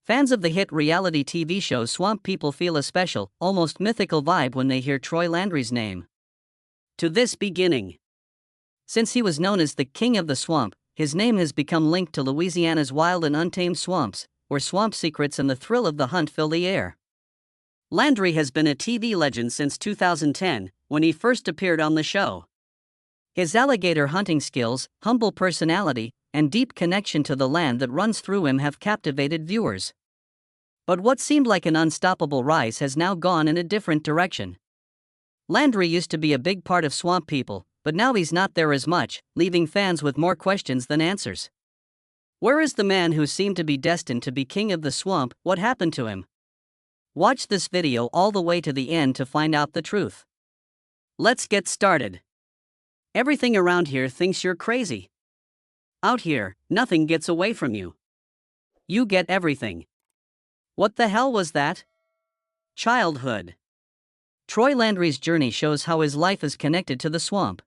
Fans of the hit reality TV show Swamp People feel a special, almost mythical vibe when they hear Troy Landry's name. To this beginning. Since he was known as the King of the Swamp, his name has become linked to Louisiana's wild and untamed swamps, where swamp secrets and the thrill of the hunt fill the air. Landry has been a TV legend since 2010, when he first appeared on the show. His alligator hunting skills, humble personality, and deep connection to the land that runs through him have captivated viewers. But what seemed like an unstoppable rise has now gone in a different direction. Landry used to be a big part of Swamp People, but now he's not there as much, leaving fans with more questions than answers. Where is the man who seemed to be destined to be king of the swamp? What happened to him? Watch this video all the way to the end to find out the truth. Let's get started. Everything around here thinks you're crazy. Out here, nothing gets away from you. You get everything. What the hell was that? Childhood. Troy Landry's journey shows how his life is connected to the swamp.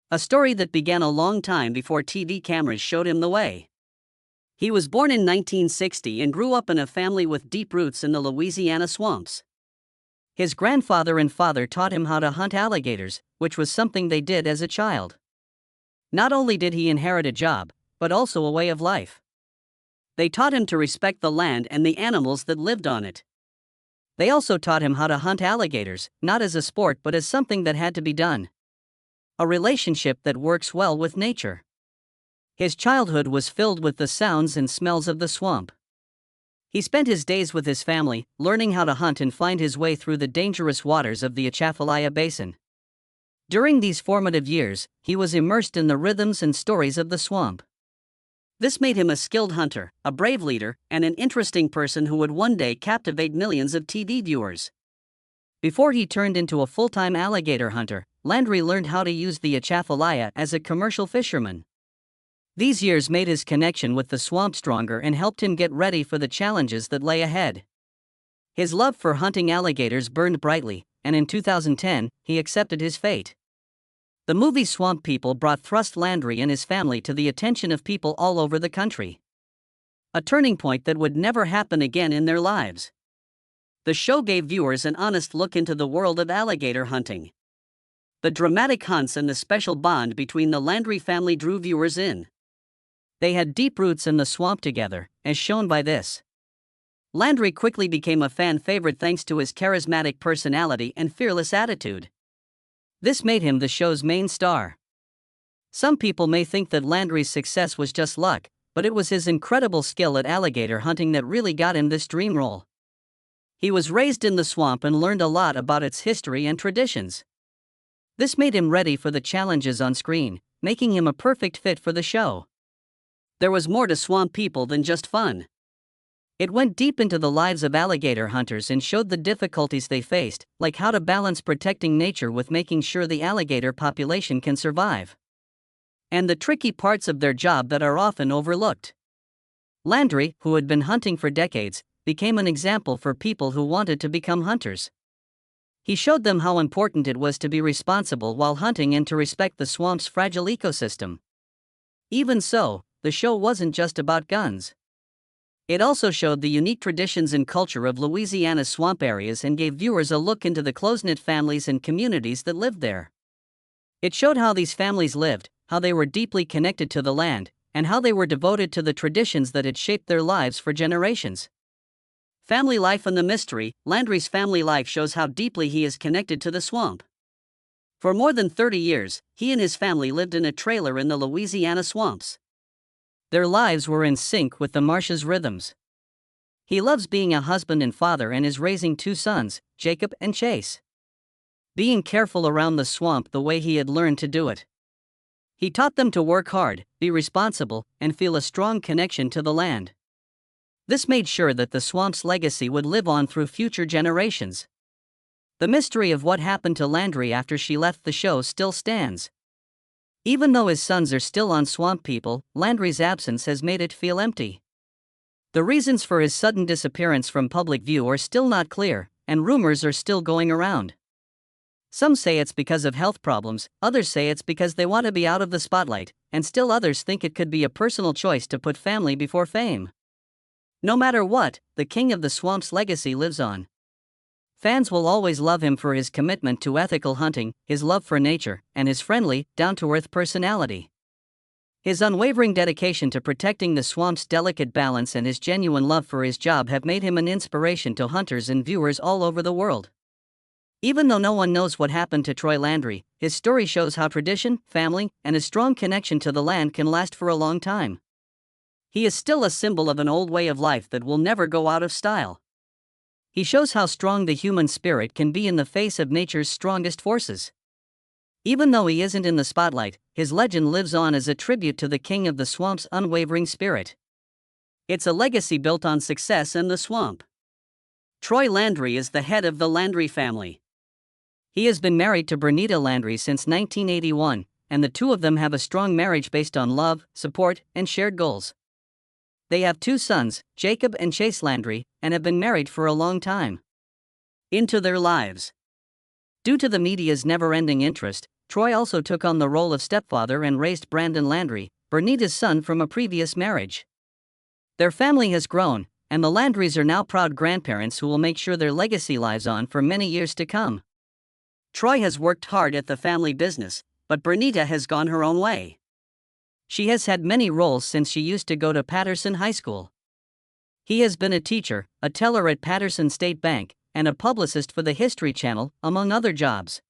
A story that began a long time before TV cameras showed him the way. He was born in 1960 and grew up in a family with deep roots in the Louisiana swamps. His grandfather and father taught him how to hunt alligators, which was something they did as a child. Not only did he inherit a job, but also a way of life. They taught him to respect the land and the animals that lived on it. They also taught him how to hunt alligators, not as a sport but as something that had to be done. A relationship that works well with nature. His childhood was filled with the sounds and smells of the swamp. He spent his days with his family, learning how to hunt and find his way through the dangerous waters of the Atchafalaya Basin. During these formative years, he was immersed in the rhythms and stories of the swamp. This made him a skilled hunter, a brave leader, and an interesting person who would one day captivate millions of TV viewers. Before he turned into a full-time alligator hunter, Landry learned how to use the Atchafalaya as a commercial fisherman. These years made his connection with the swamp stronger and helped him get ready for the challenges that lay ahead. His love for hunting alligators burned brightly, and in 2010, he accepted his fate. The movie Swamp People brought thrust Landry and his family to the attention of people all over the country. A turning point that would never happen again in their lives. The show gave viewers an honest look into the world of alligator hunting. The dramatic hunts and the special bond between the Landry family drew viewers in. They had deep roots in the swamp together, as shown by this. Landry quickly became a fan favorite thanks to his charismatic personality and fearless attitude. This made him the show's main star. Some people may think that Landry's success was just luck, but it was his incredible skill at alligator hunting that really got him this dream role. He was raised in the swamp and learned a lot about its history and traditions. This made him ready for the challenges on screen, making him a perfect fit for the show. There was more to Swamp People than just fun. It went deep into the lives of alligator hunters and showed the difficulties they faced, like how to balance protecting nature with making sure the alligator population can survive. And the tricky parts of their job that are often overlooked. Landry, who had been hunting for decades, became an example for people who wanted to become hunters. He showed them how important it was to be responsible while hunting and to respect the swamp's fragile ecosystem. Even so, the show wasn't just about guns. It also showed the unique traditions and culture of Louisiana's swamp areas and gave viewers a look into the close-knit families and communities that lived there. It showed how these families lived, how they were deeply connected to the land, and how they were devoted to the traditions that had shaped their lives for generations. Family life and the mystery. Landry's family life shows how deeply he is connected to the swamp. For more than 30 years, he and his family lived in a trailer in the Louisiana swamps. Their lives were in sync with the marsh's rhythms. He loves being a husband and father and is raising 2 sons, Jacob and Chase. Being careful around the swamp the way he had learned to do it. He taught them to work hard, be responsible, and feel a strong connection to the land. This made sure that the swamp's legacy would live on through future generations. The mystery of what happened to Landry after she left the show still stands. Even though his sons are still on Swamp People, Landry's absence has made it feel empty. The reasons for his sudden disappearance from public view are still not clear, and rumors are still going around. Some say it's because of health problems, others say it's because they want to be out of the spotlight, and still others think it could be a personal choice to put family before fame. No matter what, the King of the Swamp's legacy lives on. Fans will always love him for his commitment to ethical hunting, his love for nature, and his friendly, down-to-earth personality. His unwavering dedication to protecting the swamp's delicate balance and his genuine love for his job have made him an inspiration to hunters and viewers all over the world. Even though no one knows what happened to Troy Landry, his story shows how tradition, family, and a strong connection to the land can last for a long time. He is still a symbol of an old way of life that will never go out of style. He shows how strong the human spirit can be in the face of nature's strongest forces. Even though he isn't in the spotlight, his legend lives on as a tribute to the King of the Swamp's unwavering spirit. It's a legacy built on success in the swamp. Troy Landry is the head of the Landry family. He has been married to Bernita Landry since 1981, and the two of them have a strong marriage based on love, support, and shared goals. They have 2 sons, Jacob and Chase Landry, and have been married for a long time. Into their lives. Due to the media's never-ending interest, Troy also took on the role of stepfather and raised Brandon Landry, Bernita's son from a previous marriage. Their family has grown, and the Landrys are now proud grandparents who will make sure their legacy lives on for many years to come. Troy has worked hard at the family business, but Bernita has gone her own way. She has had many roles since she used to go to Patterson High School. He has been a teacher, a teller at Patterson State Bank, and a publicist for the History Channel, among other jobs.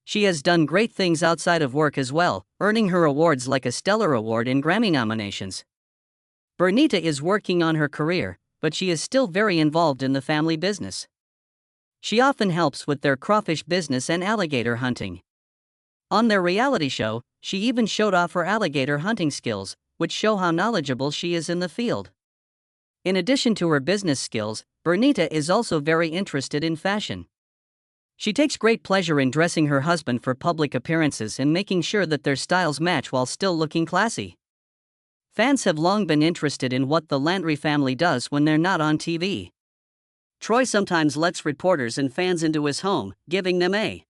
She has done great things outside of work as well, earning her awards like a Stellar Award and Grammy nominations. Bernita is working on her career, but she is still very involved in the family business. She often helps with their crawfish business and alligator hunting. On their reality show, she even showed off her alligator hunting skills, which show how knowledgeable she is in the field. In addition to her business skills, Bernita is also very interested in fashion. She takes great pleasure in dressing her husband for public appearances and making sure that their styles match while still looking classy. Fans have long been interested in what the Landry family does when they're not on TV. Troy sometimes lets reporters and fans into his home, giving them a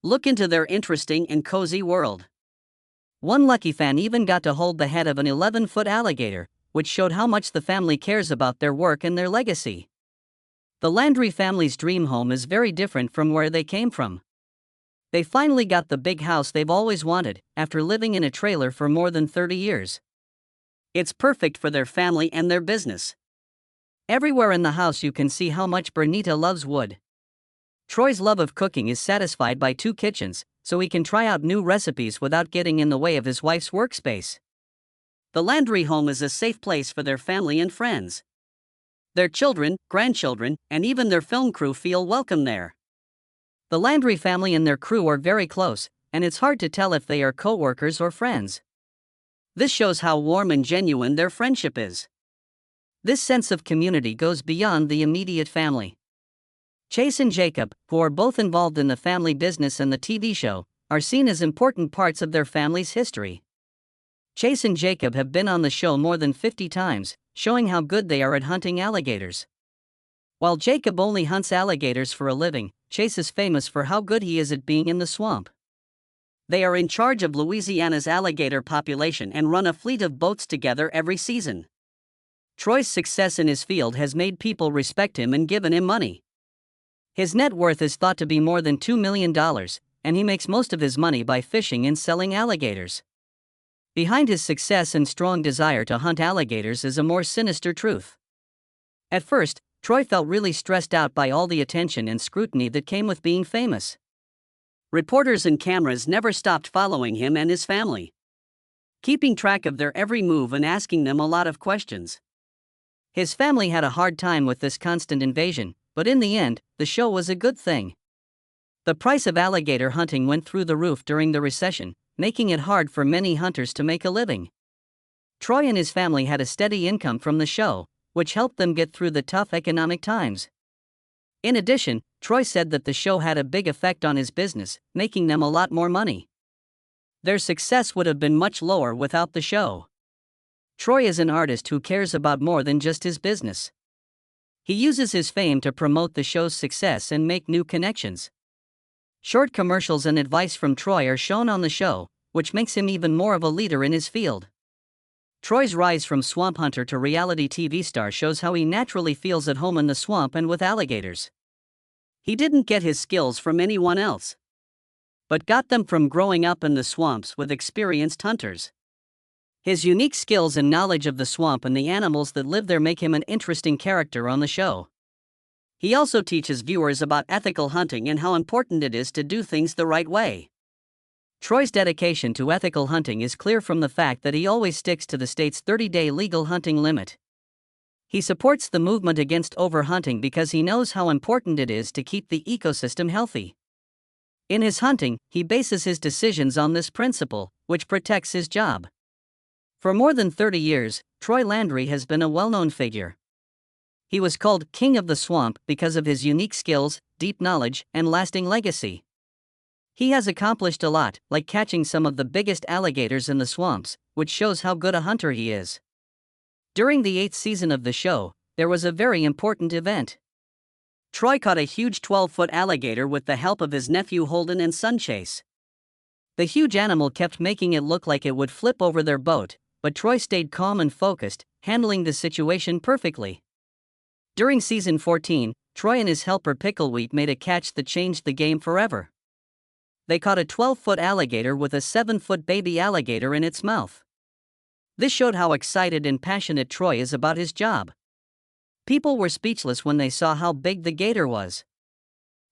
look into their interesting and cozy world. One lucky fan even got to hold the head of an 11-foot alligator, which showed how much the family cares about their work and their legacy. The Landry family's dream home is very different from where they came from. They finally got the big house they've always wanted, after living in a trailer for more than 30 years. It's perfect for their family and their business. Everywhere in the house you can see how much Bernita loves wood. Troy's love of cooking is satisfied by 2 kitchens, so he can try out new recipes without getting in the way of his wife's workspace. The Landry home is a safe place for their family and friends. Their children, grandchildren, and even their film crew feel welcome there. The Landry family and their crew are very close, and it's hard to tell if they are co-workers or friends. This shows how warm and genuine their friendship is. This sense of community goes beyond the immediate family. Chase and Jacob, who are both involved in the family business and the TV show, are seen as important parts of their family's history. Chase and Jacob have been on the show more than 50 times, showing how good they are at hunting alligators. While Jacob only hunts alligators for a living, Chase is famous for how good he is at being in the swamp. They are in charge of Louisiana's alligator population and run a fleet of boats together every season. Troy's success in his field has made people respect him and given him money. His net worth is thought to be more than $2 million, and he makes most of his money by fishing and selling alligators. Behind his success and strong desire to hunt alligators is a more sinister truth. At first, Troy felt really stressed out by all the attention and scrutiny that came with being famous. Reporters and cameras never stopped following him and his family, keeping track of their every move and asking them a lot of questions. His family had a hard time with this constant invasion, but in the end, the show was a good thing. The price of alligator hunting went through the roof during the recession, making it hard for many hunters to make a living. Troy and his family had a steady income from the show, which helped them get through the tough economic times. In addition, Troy said that the show had a big effect on his business, making them a lot more money. Their success would have been much lower without the show. Troy is an artist who cares about more than just his business. He uses his fame to promote the show's success and make new connections. Short commercials and advice from Troy are shown on the show, which makes him even more of a leader in his field. Troy's rise from swamp hunter to reality TV star shows how he naturally feels at home in the swamp and with alligators. He didn't get his skills from anyone else, but got them from growing up in the swamps with experienced hunters. His unique skills and knowledge of the swamp and the animals that live there make him an interesting character on the show. He also teaches viewers about ethical hunting and how important it is to do things the right way. Troy's dedication to ethical hunting is clear from the fact that he always sticks to the state's 30-day legal hunting limit. He supports the movement against overhunting because he knows how important it is to keep the ecosystem healthy. In his hunting, he bases his decisions on this principle, which protects his job. For more than 30 years, Troy Landry has been a well-known figure. He was called King of the Swamp because of his unique skills, deep knowledge, and lasting legacy. He has accomplished a lot, like catching some of the biggest alligators in the swamps, which shows how good a hunter he is. During the 8th season of the show, there was a very important event. Troy caught a huge 12-foot alligator with the help of his nephew Holden and son Chase. The huge animal kept making it look like it would flip over their boat, but Troy stayed calm and focused, handling the situation perfectly. During season 14, Troy and his helper Pickleweed made a catch that changed the game forever. They caught a 12-foot alligator with a 7-foot baby alligator in its mouth. This showed how excited and passionate Troy is about his job. People were speechless when they saw how big the gator was.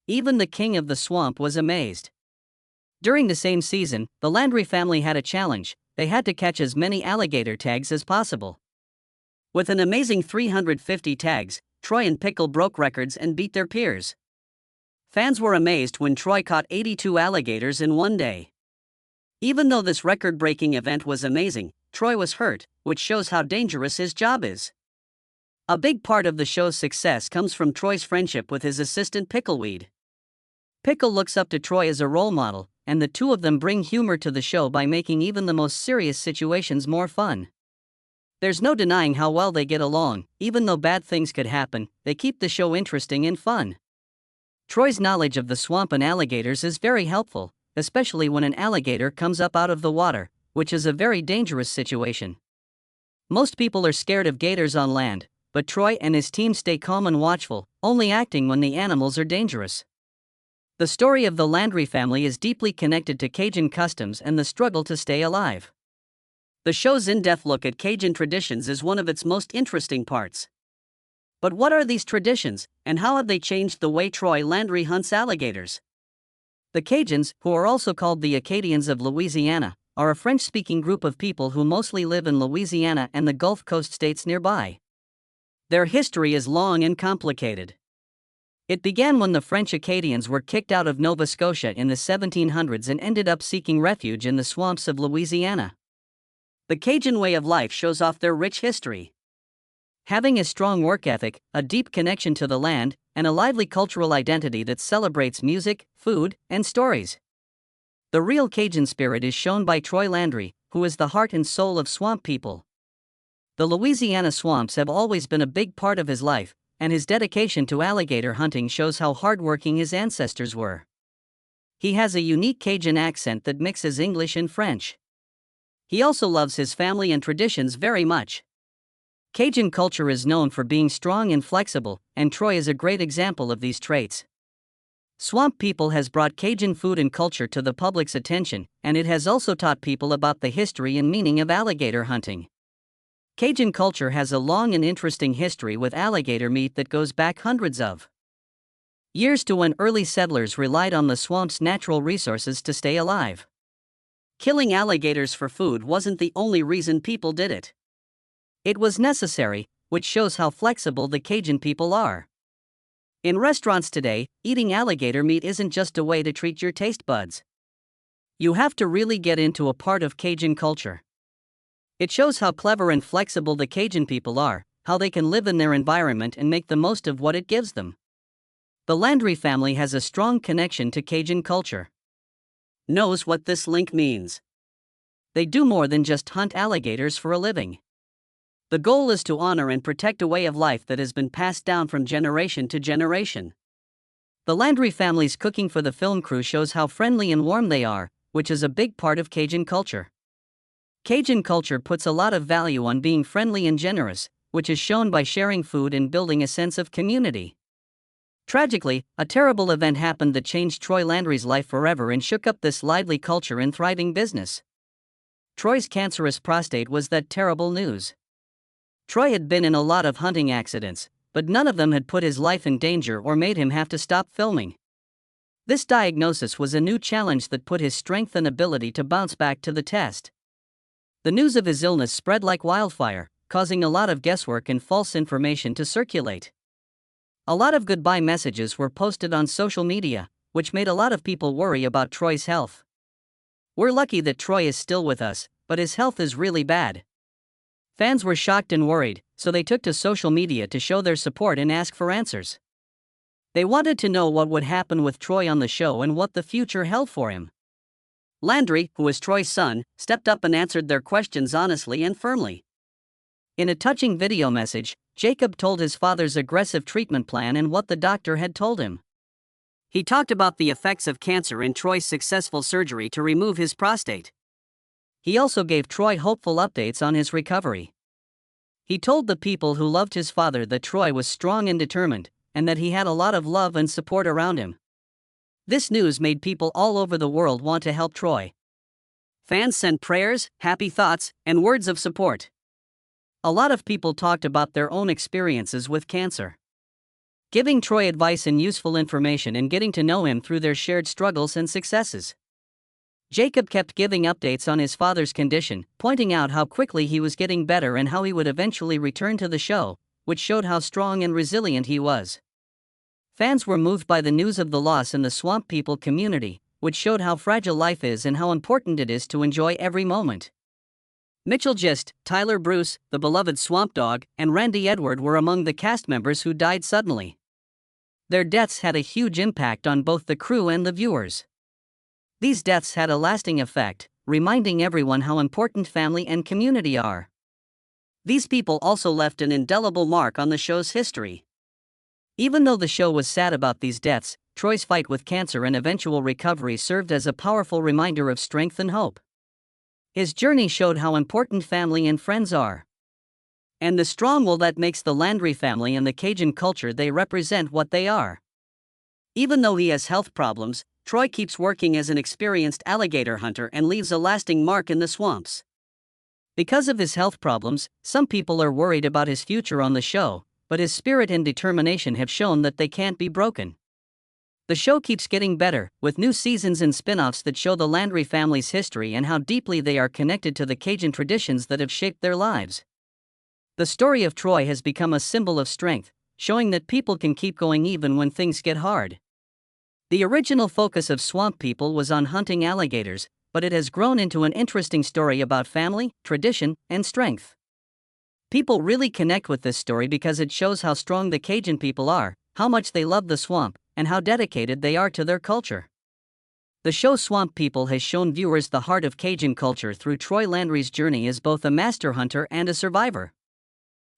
Even the king of the swamp was amazed. During the same season, the Landry family had a challenge. They had to catch as many alligator tags as possible. With an amazing 350 tags, Troy and Pickle broke records and beat their peers. Fans were amazed when Troy caught 82 alligators in one day. Even though this record-breaking event was amazing, Troy was hurt, which shows how dangerous his job is. A big part of the show's success comes from Troy's friendship with his assistant Pickleweed. Pickle looks up to Troy as a role model, and the two of them bring humor to the show by making even the most serious situations more fun. There's no denying how well they get along. Even though bad things could happen, they keep the show interesting and fun. Troy's knowledge of the swamp and alligators is very helpful, especially when an alligator comes up out of the water, which is a very dangerous situation. Most people are scared of gators on land, but Troy and his team stay calm and watchful, only acting when the animals are dangerous. The story of the Landry family is deeply connected to Cajun customs and the struggle to stay alive. The show's in-depth look at Cajun traditions is one of its most interesting parts. But what are these traditions, and how have they changed the way Troy Landry hunts alligators? The Cajuns, who are also called the Acadians of Louisiana, are a French-speaking group of people who mostly live in Louisiana and the Gulf Coast states nearby. Their history is long and complicated. It began when the French Acadians were kicked out of Nova Scotia in the 1700s and ended up seeking refuge in the swamps of Louisiana. The Cajun way of life shows off their rich history. Having a strong work ethic, a deep connection to the land, and a lively cultural identity that celebrates music, food, and stories. The real Cajun spirit is shown by Troy Landry, who is the heart and soul of swamp people. The Louisiana swamps have always been a big part of his life, and his dedication to alligator hunting shows how hardworking his ancestors were. He has a unique Cajun accent that mixes English and French. He also loves his family and traditions very much. Cajun culture is known for being strong and flexible, and Troy is a great example of these traits. Swamp People has brought Cajun food and culture to the public's attention, and it has also taught people about the history and meaning of alligator hunting. Cajun culture has a long and interesting history with alligator meat that goes back hundreds of years to when early settlers relied on the swamp's natural resources to stay alive. Killing alligators for food wasn't the only reason people did it. It was necessary, which shows how flexible the Cajun people are. In restaurants today, eating alligator meat isn't just a way to treat your taste buds. You have to really get into a part of Cajun culture. It shows how clever and flexible the Cajun people are, how they can live in their environment and make the most of what it gives them. The Landry family has a strong connection to Cajun culture. Knows what this link means. They do more than just hunt alligators for a living. The goal is to honor and protect a way of life that has been passed down from generation to generation. The Landry family's cooking for the film crew shows how friendly and warm they are, which is a big part of Cajun culture. Cajun culture puts a lot of value on being friendly and generous, which is shown by sharing food and building a sense of community. Tragically, a terrible event happened that changed Troy Landry's life forever and shook up this lively culture and thriving business. Troy's cancerous prostate was that terrible news. Troy had been in a lot of hunting accidents, but none of them had put his life in danger or made him have to stop filming. This diagnosis was a new challenge that put his strength and ability to bounce back to the test. The news of his illness spread like wildfire, causing a lot of guesswork and false information to circulate. A lot of goodbye messages were posted on social media, which made a lot of people worry about Troy's health. "We're lucky that Troy is still with us, but his health is really bad." Fans were shocked and worried, so they took to social media to show their support and ask for answers. They wanted to know what would happen with Troy on the show and what the future held for him. Landry, who is Troy's son, stepped up and answered their questions honestly and firmly. In a touching video message, Jacob told his father's aggressive treatment plan and what the doctor had told him. He talked about the effects of cancer and Troy's successful surgery to remove his prostate. He also gave Troy hopeful updates on his recovery. He told the people who loved his father that Troy was strong and determined, and that he had a lot of love and support around him. This news made people all over the world want to help Troy. Fans sent prayers, happy thoughts, and words of support. A lot of people talked about their own experiences with cancer, giving Troy advice and useful information and getting to know him through their shared struggles and successes. Jacob kept giving updates on his father's condition, pointing out how quickly he was getting better and how he would eventually return to the show, which showed how strong and resilient he was. Fans were moved by the news of the loss in the Swamp People community, which showed how fragile life is and how important it is to enjoy every moment. Mitchell Gist, Tyler Bruce, the beloved Swamp Dog, and Randy Edward were among the cast members who died suddenly. Their deaths had a huge impact on both the crew and the viewers. These deaths had a lasting effect, reminding everyone how important family and community are. These people also left an indelible mark on the show's history. Even though the show was sad about these deaths, Troy's fight with cancer and eventual recovery served as a powerful reminder of strength and hope. His journey showed how important family and friends are, and the strong will that makes the Landry family and the Cajun culture they represent what they are. Even though he has health problems, Troy keeps working as an experienced alligator hunter and leaves a lasting mark in the swamps. Because of his health problems, some people are worried about his future on the show, but his spirit and determination have shown that they can't be broken. The show keeps getting better, with new seasons and spin-offs that show the Landry family's history and how deeply they are connected to the Cajun traditions that have shaped their lives. The story of Troy has become a symbol of strength, showing that people can keep going even when things get hard. The original focus of Swamp People was on hunting alligators, but it has grown into an interesting story about family, tradition, and strength. People really connect with this story because it shows how strong the Cajun people are, how much they love the swamp, and how dedicated they are to their culture. The show Swamp People has shown viewers the heart of Cajun culture through Troy Landry's journey as both a master hunter and a survivor.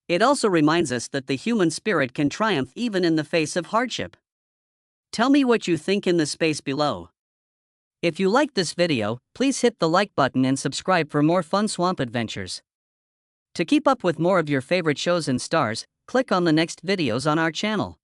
It also reminds us that the human spirit can triumph even in the face of hardship. Tell me what you think in the space below. If you liked this video, please hit the like button and subscribe for more fun swamp adventures. To keep up with more of your favorite shows and stars, click on the next videos on our channel.